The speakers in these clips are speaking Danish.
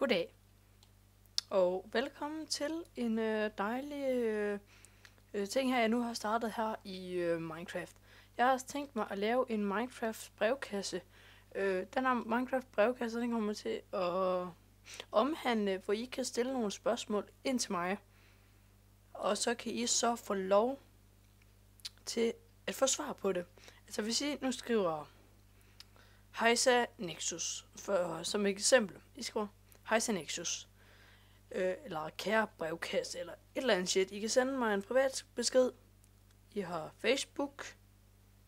Goddag, og velkommen til en dejlig ting her, jeg nu har startet her i Minecraft. Jeg har tænkt mig at lave en Minecraft brevkasse. Den her Minecraft brevkasse, den kommer til at omhandle, hvor I kan stille nogle spørgsmål ind til mig. Og så kan I så få lov til at få svar på det. Altså hvis I nu skriver Hejsa Nexus, som et eksempel. I skriver Hejsa Nexus, eller kære brevkasse, eller et eller andet shit. I kan sende mig en privat besked. I har Facebook,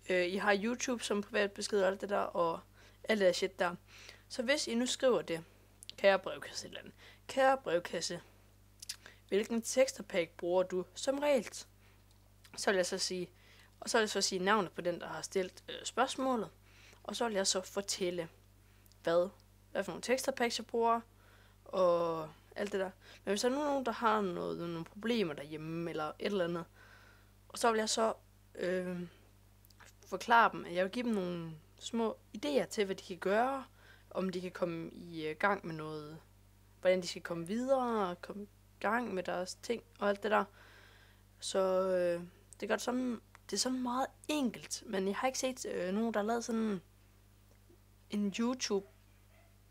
I har YouTube som privat besked og alt det der, og alt det der shit der. Så hvis I nu skriver det, kære brevkasse eller andet, kære brevkasse, hvilken teksterpack bruger du som regel? Så vil jeg så sige, og så vil jeg så sige navnet på den, der har stillet spørgsmålet, og så vil jeg så fortælle, hvad for nogle teksterpacks jeg bruger, og alt det der. Men hvis der er nogen, der har nogle problemer derhjemme, eller et eller andet, og så vil jeg så forklare dem, at jeg vil give dem nogle små idéer til, hvad de kan gøre, om de kan komme i gang med noget, hvordan de skal komme videre, og komme i gang med deres ting, og alt det der. Så det gør sådan, det er sådan meget enkelt, men jeg har ikke set nogen, der har lavet sådan en YouTube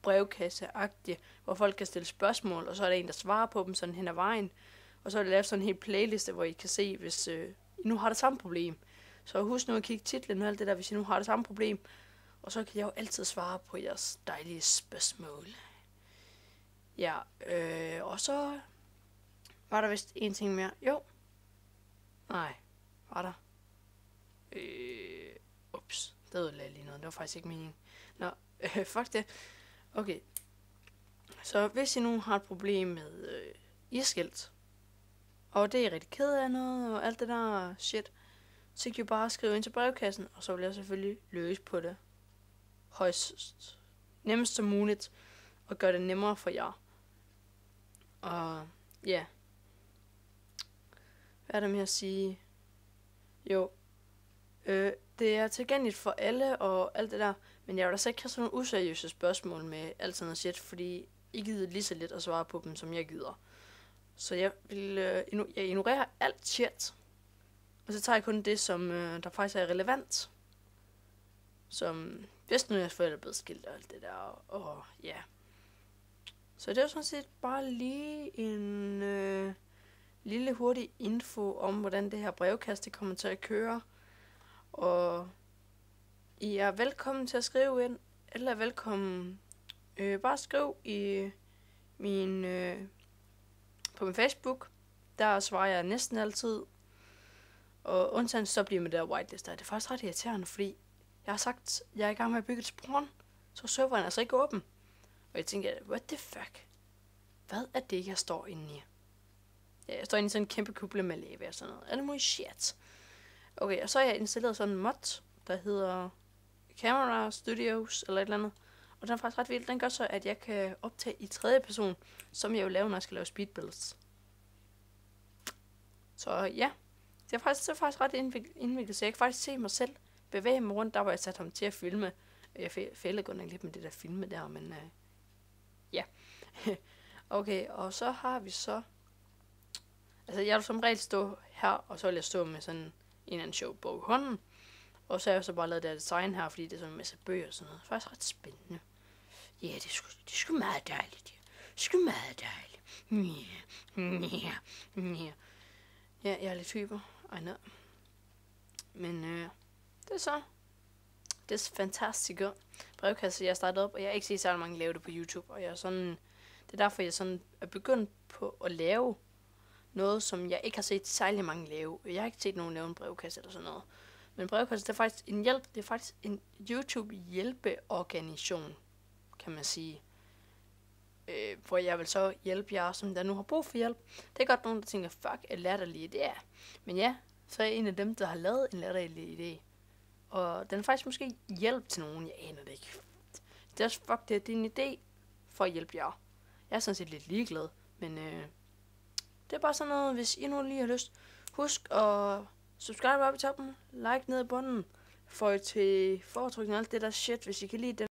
brevkasse-agtig, hvor folk kan stille spørgsmål, og så er der en, der svarer på dem sådan hen ad vejen. Og så er det lavet sådan en hel playliste, hvor I kan se, hvis I nu har det samme problem. Så husk nu at kigge titlen og alt det der, hvis I nu har det samme problem. Og så kan jeg jo altid svare på jeres dejlige spørgsmål. Ja, og så var der vist en ting mere. Jo. Nej, var der? Ups, det ødelagde lige noget. Det var faktisk ikke meningen. Nå, fuck det. Okay, så hvis I nu har et problem med irskilt, og det er rigtig ked af noget, og alt det der shit, så kan I bare skrive ind til brevkassen, og så vil jeg selvfølgelig løse på det højst nemmest som muligt, og gøre det nemmere for jer. Og ja, hvad er der med at sige? Jo, det er tilgængeligt for alle og alt det der, men jeg vil da så ikke have sådan nogle useriøse spørgsmål med alt sådan noget shit, fordi I gider lige så lidt at svare på dem, som jeg gider. Så jeg vil jeg ignorerer alt shit, og så tager jeg kun det, som der faktisk er relevant. Som hvis nu jeres forældre er blevet skilt og alt det der, og ja. Så det er jo sådan set bare lige en lille hurtig info om, hvordan det her brevkast kommer til at køre. Og I er velkommen til at skrive ind, eller velkommen bare skriv i på min Facebook. Der svarer jeg næsten altid. Og undtagen så bliver med det der whitelist. Det er faktisk ret irriterende, fordi jeg har sagt, jeg er i gang med at bygge et spawn, så serveren er altså ikke åben. Og jeg tænker, what the fuck? Hvad er det, jeg står inde i? Ja, jeg står inde i sådan en kæmpe kuble med lava og sådan noget. Alle mulige shit. Okay, og så har jeg installeret sådan en mod, der hedder Camera Studios, eller et eller andet. Og den er faktisk ret vild. Den gør så, at jeg kan optage i tredje person, som jeg vil lave, når jeg skal lave speed builds. Så ja, det er faktisk ret indviklet, så jeg kan faktisk se mig selv bevæge mig rundt, der hvor jeg satte ham til at filme. Jeg fældede godt nok lidt med det der filme der, men ja. Okay, og så har vi så... Altså, jeg vil som regel stå her, og så vil jeg stå med sådan en eller anden sjov bog i hånden. Og så har jeg så bare lavet det her design her, fordi det er sådan en masse bøger og sådan noget. Det er faktisk ret spændende. Ja, det er sgu meget dejligt. Det er sgu meget dejligt. Ja, jeg er lidt hyper. I know. Men det er så. Det er fantastisk. Brevkasse, jeg startede op, og jeg har ikke set særlig mange lave det på YouTube. Og jeg er sådan, det er derfor, jeg sådan er begyndt på at lave noget, som jeg ikke har set særlig mange lave. Jeg har ikke set nogen lave en brevkasse eller sådan noget. Men brevkasse, det er faktisk en hjælp. Det er faktisk en YouTube-hjælpeorganisation, kan man sige. Hvor jeg vil så hjælpe jer, som der nu har brug for hjælp. Det er godt nogen, der tænker, fuck, er latterlig idé. Men ja, så er jeg en af dem, der har lavet en latterlig idé. Og den er faktisk måske hjælp til nogen, jeg aner det ikke. Det er også, fuck, det er en idé for at hjælpe jer. Jeg er sådan set lidt ligeglad, men det er bare sådan noget, hvis I nu lige har lyst. Husk at subscribe op i toppen, like ned i bunden, få til foretrykning og alt det der shit, hvis I kan lide den.